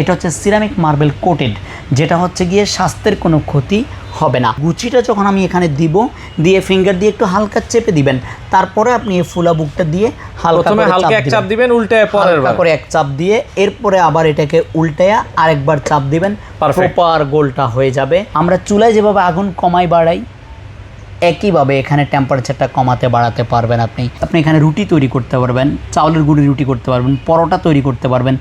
এটা হচ্ছে ceramic marble coated, যেটা হচ্ছে গিয়ে স্বাস্থ্যের কোনো ক্ষতি হবে না। গুচিটা যখন আমি এখানে দিব, দিয়ে ফিঙ্গার দিয়ে একটু হালকা চেপে দিবেন, তারপরে আপনি এই ফুলা বুকটা দিয়ে হালকা এক চাপ দিবেন, উল্টায় পরের বার করে এক চাপ দিয়ে এরপরে আবার এটাকে উল্টায়া আরেকবার চাপ দিবেন, প্রপার গোলটা হয়ে যাবে। আমরা চুলায় যেভাবে আগুন কমাই বাড়াই, একইভাবে এখানে টেম্পারেচারটা কমাতে বাড়াতে পারবেন। আপনি এখানে রুটি তৈরি করতে পারবেন, চাউলের গুঁড়ি রুটি করতে পারবেন, পরোটা তৈরি করতে পারবেন,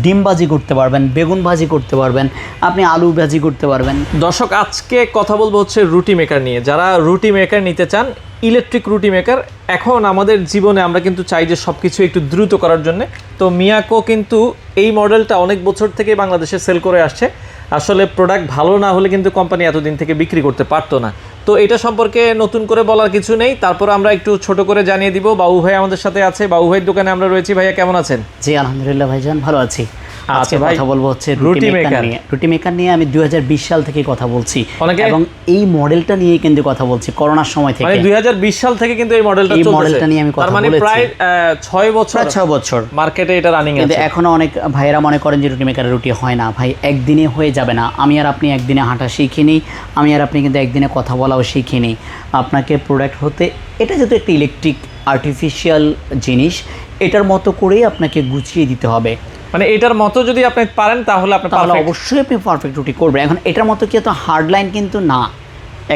ডিম ভাজি করতে পারবেন, বেগুন ভাজি করতে পারবেন, আপনি আলু ভাজি করতে পারবেন। দর্শক, আজকে কথা বলবো হচ্ছে রুটি মেকার নিয়ে। যারা রুটি মেকার নিতে চান, ইলেকট্রিক রুটি মেকার, এখন আমাদের জীবনে আমরা কিন্তু চাই যে সব কিছু একটু দ্রুত করার জন্য। তো মিয়াকো কিন্তু এই মডেলটা অনেক বছর থেকে বাংলাদেশে সেল করে আসছে। আসলে প্রোডাক্ট ভালো না হলে কিন্তু কোম্পানি এতদিন থেকে বিক্রি করতে পারতো না। তো এটা সম্পর্কে নতুন করে বলার কিছু নেই, তারপর আমরা একটু ছোট করে জানিয়ে দিব। বাবু ভাই আমাদের সাথে আছে, বাবু ভাইয়ের দোকানে আমরা রয়েছি। ভাইয়া কেমন আছেন? জি আলহামদুলিল্লাহ ভাইজান, ভালো আছি। আজকে কথা বলবো হচ্ছে রুটি মেকার নিয়ে। রুটি মেকার নিয়ে আমি 2020 সাল থেকে কথা বলছি এবং এই মডেলটা নিয়ে কিন্তু কথা বলছি করোনার সময় থেকে। মানে 2020 সাল থেকে কিন্তু এই মডেলটা নিয়ে আমি কথা বলছি। মানে প্রায় 6 বছর মার্কেটে এটা রানিং আছে। কিন্তু এখনো অনেক ভাইয়েরা মনে করেন যে রুটি মেকারের রুটি হয় না। ভাই, একদিনে হয়ে যাবে না। আমি আর আপনি একদিনে হাঁটা শিখিনি, আমি আর আপনি কিন্তু একদিনে কথা বলাও শিখিনি। আপনাকে প্রোডাক্ট হতে, এটা যেহেতু একটা ইলেকট্রিক আর্টিফিশিয়াল জিনিস, এটার মতো করেই আপনাকে গুছিয়ে দিতে হবে। মানে এটার মতো যদি আপনি পারেন তাহলে অবশ্যই আপনি পারফেক্ট রুটি করবেন। এখন এটার মতো কি এত হার্ড লাইন কিন্তু না,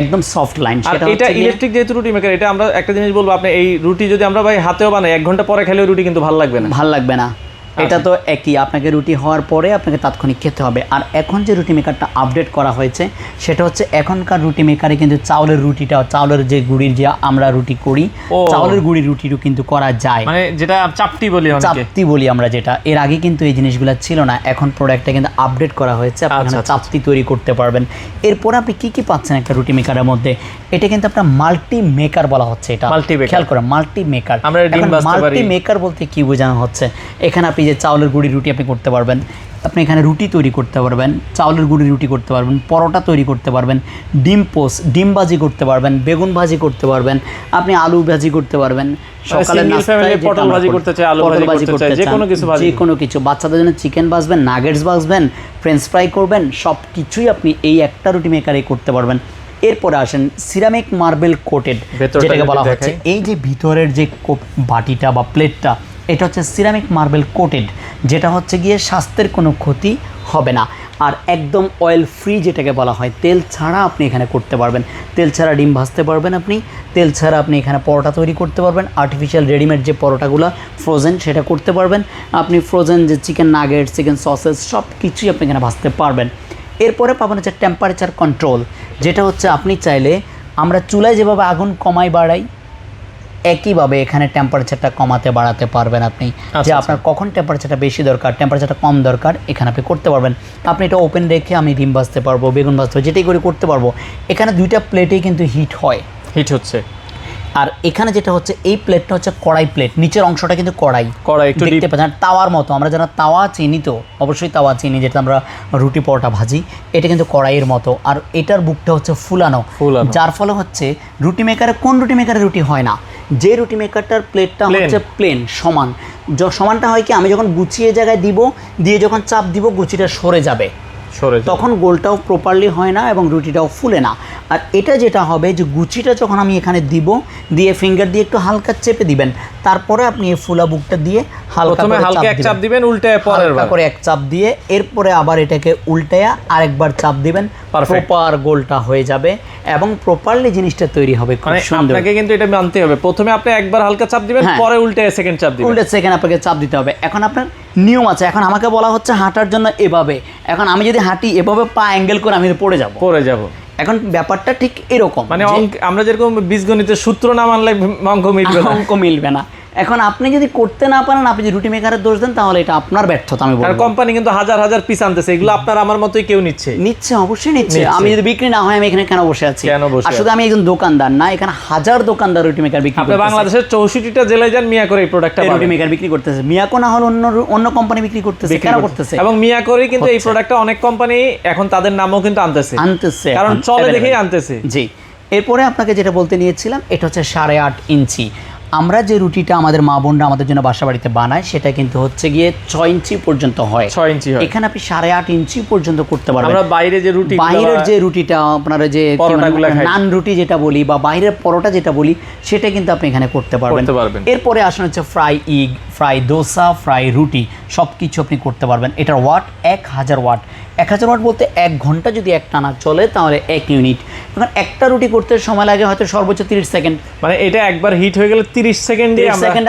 একদম সফট লাইন। এটা ইলেকট্রিক যেহেতু রুটি মেকার, এটা আমরা একটা জিনিস বলবো, আপনি এই রুটি যদি আমরা ভাই হাতেও বানাই 1 ঘন্টা পরে খেলেও রুটি কিন্তু ভালো লাগবে না। এটা তো একই, আপনাকে রুটি হওয়ার পরে আপনাকে তাৎক্ষণিক খেতে হবে। আর এখন যে রুটি মেকারটা আপডেট করা হয়েছে, সেটা হচ্ছে এখনকার রুটি মেকারে কিন্তু চাউলের রুটিটা, চাউলের যে গুঁড়ির যে আমরা রুটি করি, চাউলের গুঁড়ির রুটিও কিন্তু করা যায়, মানে যেটা চাপটি বলি আমরা, যেটা এর আগে কিন্তু এই জিনিসগুলো ছিল না। এখন প্রোডাক্টটা কিন্তু আপডেট করা হয়েছে, আপনি চাপটি তৈরি করতে পারবেন। এরপর আপনি কি পাচ্ছেন একটা রুটি মেকারের মধ্যে? এটা কিন্তু আপনার মাল্টি মেকার বলা হচ্ছে। এটা খেয়াল করেন, মাল্টি মেকার। মাল্টি মেকার বলতে কি বোঝানো হচ্ছে? এখানে আপনি যে চাউলের গুঁড়ি রুটি আপনি করতে পারবেন, আপনি এখানে রুটি তৈরি করতে পারবেন, চাউলের গুঁড়ি রুটি করতে পারবেন, পরোটা তৈরি করতে পারবেন, ডিম ভাজি করতে পারবেন, বেগুন ভাজি করতে পারবেন, আপনি আলু ভাজি করতে পারবেন, সকালে নাস্তায় পটল ভাজি করতে চাই, আলু ভাজি করতে চাই, যে কোনো কিছু, বাচ্চাদের জন্য চিকেন ভাজবেন, নাগেটস ভাজবেন, ফ্রেঞ্চ ফ্রাই করবেন, সব কিছুই আপনি এই একটা রুটি মেকারে করতে পারবেন। এরপরে আসেন সিরামিক মার্বেল কোটেড, যেটাকে বলা হচ্ছে এই যে ভিতরের যে বাটিটা বা প্লেটটা, এটা হচ্ছে সিরামিক মার্বেল কোটেড, যেটা হচ্ছে গিয়ে স্বাস্থ্যের কোনো ক্ষতি হবে না। আর একদম অয়েল ফ্রি, যেটাকে বলা হয়, তেল ছাড়া আপনি এখানে করতে পারবেন। তেল ছাড়া ডিম ভাজতে পারবেন, আপনি তেল ছাড়া আপনি এখানে পরোটা তৈরি করতে পারবেন। আর্টিফিশিয়াল রেডিমেড যে পরোটাগুলো ফ্রোজেন, সেটা করতে পারবেন। আপনি ফ্রোজেন যে চিকেন নাগেট, চিকেন সসেস, সব কিছুই আপনি এখানে ভাজতে পারবেন। এরপরে পাবেন হচ্ছে টেম্পারেচার কন্ট্রোল, যেটা হচ্ছে আপনি চাইলে, আমরা চুলায় যেভাবে আগুন কমাই বাড়াই, একইভাবে এখানে টেম্পারেচারটা কমাতে বাড়াতে পারবেন। আপনি যে আপনার কখন টেম্পারেচারটা বেশি দরকার, টেম্পারেচারটা কম দরকার, এখানে আপনি করতে পারবেন। আপনি এটা ওপেন রেখে আমি ডিম ভাজতে পারবো, বেগুন ভাজতে পারবো, যেটাই করে করতে পারবো। এখানে 2টা প্লেটেই কিন্তু হিট হচ্ছে। আর এখানে যেটা হচ্ছে, এই প্লেটটা হচ্ছে কড়াই প্লেট, নিচের অংশটা কিন্তু কড়াই একটু দেখতে পাচ্ছেন, তাওয়ার মতো। আমরা যারা তাওয়া চিনি, তো অবশ্যই তাওয়া চিনি, যেটা আমরা রুটি পরোটা ভাজি, এটা কিন্তু কড়াইয়ের মতো। আর এটার বুকটা হচ্ছে ফুলানো, যার ফলে হচ্ছে রুটি মেকারে, কোন রুটি মেকারে রুটি হয় না, যে রুটি মেকারটার প্লেটটা হচ্ছে প্লেন সমান, সমানটা হয় কি, আমি যখন গুছিয়ে জায়গায় দিব, দিয়ে যখন চাপ দিব, গুচিটা সরে যাবে, তখন গোলটাও প্রপারলি হয় না এবং রুটিটাও ফুলে না। আর এটা যেটা হবে, যে গুচিটা যখন আমি এখানে দিব, দিয়ে ফিঙ্গার দিয়ে একটু হালকা চেপে দিবেন, তারপরে আপনি এই ফুলা বুকটা দিয়ে হালকা এক চাপ দিবেন, উল্টায় পরের বার করে এক চাপ দিয়ে এরপরে আবার এটাকে উল্টায়া আরেকবার চাপ দিবেন, প্রপার গোলটা হয়ে যাবে এবং প্রপারলি জিনিসটা তৈরি হবে। খুব সুন্দর। আপনাকে কিন্তু এটা মানতে হবে, প্রথমে আপনি একবার হালকা চাপ দিবেন, পরে উল্টায় সেকেন্ড চাপ দিবেন, সেকেন্ড আপনাকে চাপ দিতে হবে। এখন আপনার নিয়ম আছে। এখন আমাকে বলা হচ্ছে হাঁটার জন্য এভাবে, এখন আমি যদি হাঁটি এভাবে, পা অ্যাঙ্গেল করে আমি পড়ে যাব। এখন ব্যাপারটা ঠিক এরকম, মানে আমরা যেরকম বীজগণিতের সূত্র না মানলে অঙ্ক মিলবে না। এখন আপনি যদি করতে না পারেন, আপনি যদি রুটি মেকারের দোষ দেন, তাহলে এটা আপনার ব্যর্থতা। আমি বলবো, কোম্পানি কিন্তু হাজার পিস আনতেছে, এগুলো আপনার আমার মতোই কেউ নিচ্ছে, অবশ্যই নিচ্ছে। আমি যদি বিক্রি না হয়, আমি এখানে কেন বসে আছি? আর শুধু আমি একজন দোকানদার না, এখানে হাজার দোকানদার রুটি মেকার বিক্রি করতেছে। বাংলাদেশের 64টা জেলায় যান, মিয়াকোর এই প্রোডাক্টটা রুটি মেকার বিক্রি করতেছে। মিয়াকো না হলে অন্য কোম্পানি বিক্রি করতেছে, কেন করতেছে? এবং মিয়াকোরই কিন্তু এই প্রোডাক্টটা অনেক কোম্পানি এখন তাদের নামও কিন্তু আনতেছে, কারণ চলে দেখেই আনতেছে। জি। এরপরে আপনাকে যেটা বলতে নিয়েছিলাম, এটা হচ্ছে 8.5 ইঞ্চি। আমরা যে রুটিটা আমাদের মা বোনরা আমাদের জন্য বাসা বাড়িতে বানায় সেটা কিন্তু হচ্ছে গিয়ে 6 ইঞ্চি পর্যন্ত হয়, 6 ইঞ্চি হয়। এখানে আপনি 8.5 ইঞ্চি পর্যন্ত করতে পারবেন। আমরা বাইরে যে রুটি, বাইরের যে রুটিটা আপনারা যে নান রুটি যেটা বলি বা বাইরের পরোটা যেটা বলি সেটা কিন্তু আপনি এখানে করতে পারবেন। এরপরে আসলে হচ্ছে ফ্রাই ইগ, ফ্রাই দোসা, ফ্রাই রুটি সব কিছু আপনি করতে পারবেন। এটার ওয়াট 1000 ওয়াট। 1000 ওয়াট বলতে 1 ঘন্টা যদি একটানা চলে তাহলে 1 ইউনিট। এখন একটা রুটি করতে সময় লাগে হয়তো সর্বোচ্চ 30 সেকেন্ড, মানে এটা একবার হিট হয়ে গেলে 30 সেকেন্ডে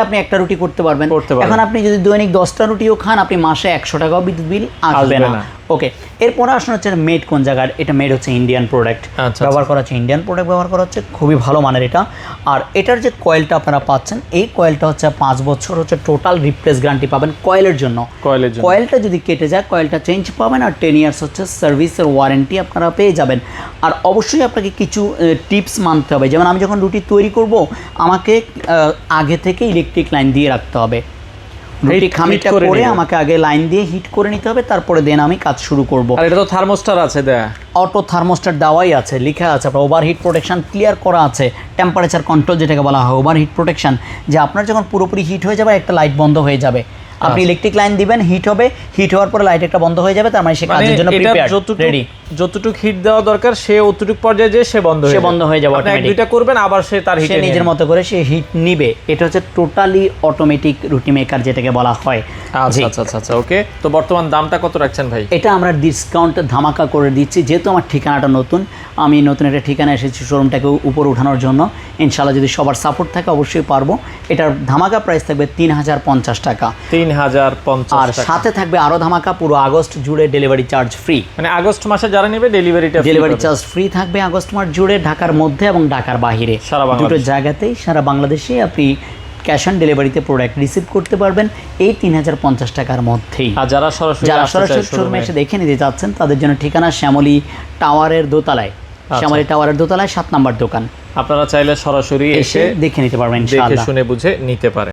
আপনি একটা রুটি করতে পারবেন। এখন আপনি যদি দৈনিক 10টা রুটিও খান আপনি মাসে 100 টাকাও বিদ্যুৎ বিল আসবে না। ওকে, এরপরে আসলে হচ্ছে মেড কোন জায়গার, এটা মেড হচ্ছে ইন্ডিয়ান প্রোডাক্ট ব্যবহার করা হচ্ছে, ইন্ডিয়ান প্রোডাক্ট ব্যবহার করা হচ্ছে, খুবই ভালো মানের এটা। আর এটার যে কয়েলটা আপনারা পাচ্ছেন, এই কয়েলটা হচ্ছে 5 বছর হচ্ছে টোটাল রিপ্লেস গ্যারান্টি পাবেন কয়েলের জন্য। কয়েলটা যদি কেটে যায় কয়েলটা চেঞ্জ পাবেন, আর 10 ইয়ার্স হচ্ছে সার্ভিসের ওয়ারেন্টি আপনারা পেয়ে যাবেন। আর অবশ্যই আপনাকে কিছু টিপস মানতে হবে, যেমন আমি যখন রুটি তৈরি করব আমাকে আগে থেকে ইলেকট্রিক লাইন দিয়ে রাখতে হবে। রুটি খামিটা করে আমাকে আগে লাইন দিয়ে হিট করে নিতে হবে, তারপরে দেন আমি কাজ শুরু করব। আর এটা তো থার্মোস্টার আছে দেয়া, অটো থার্মোস্টার দেওয়াই আছে, লেখা আছে, আপনার ওভারহিট প্রোটেকশন ক্লিয়ার করা আছে, টেম্পারেচার কন্ট্রোল যেটাকে বলা হয় ওভারহিট প্রোটেকশন, যে আপনার যখন পুরোপুরি হিট হয়ে যাবে একটা লাইট বন্ধ হয়ে যাবে, আপনি ইলেকট্রিক লাইন দিবেন, হিট হবে, হিট হওয়ার পরে লাইট একটা বন্ধ হয়ে যাবে, তার মানে সে কাজের জন্য প্রিপেয়ার্ড, রেডি। যতটুকু হিট দেওয়া দরকার সে অতটুকু পর্যায়ে যে সে বন্ধ হয়ে যাবে। আপনি এক দুইটা করবেন আবার সে তার হিট নিজের মতো করে সে হিট নিবে। এটা হচ্ছে টোটালি অটোমেটিক রুটি মেকার যেটাকে বলা হয়। আচ্ছা আচ্ছা আচ্ছা, ওকে। তো বর্তমান দামটা কত রাখছেন ভাই? এটা আমরা ডিসকাউন্ট ধামাকা করে দিচ্ছি, যেহেতু আমার ঠিকানাটা নতুন, আমি নতুন একটা ঠিকানা এসেছি শোরুমটাকে উপর উঠানোর জন্য। ইনশাআল্লাহ যদি সবার সাপোর্ট থাকে অবশ্যই পারবো। এটার ধামাকা প্রাইস থাকবে 3050 টাকা। 3050, আর সাথে থাকবে আরো ধামাকা, পুরো আগস্ট জুড়ে ডেলিভারি চার্জ ফ্রি। মানে আগস্ট মাসে যারা নেবে ডেলিভারি চার্জ ফ্রি থাকবে আগস্ট মাস জুড়ে, ঢাকার মধ্যে এবং ঢাকার বাইরে দুটো জায়গাতেই সারা বাংলাদেশে আপনি ক্যাশ অন ডেলিভারিতে প্রোডাক্ট রিসিভ করতে পারবেন এই 3050 টাকার মধ্যেই। আর যারা সরাসরি শোরুমে এসে দেখে নিতে চাচ্ছেন তাদের জন্য ঠিকানা শ্যামলী টাওয়ারের দোতলায়, শ্যামলী টাওয়ারের দোতলায় 7 নম্বর দোকান। আপনারা চাইলে সরাসরি এসে দেখে নিতে পারবেন, দেখে শুনে বুঝে নিতে পারেন।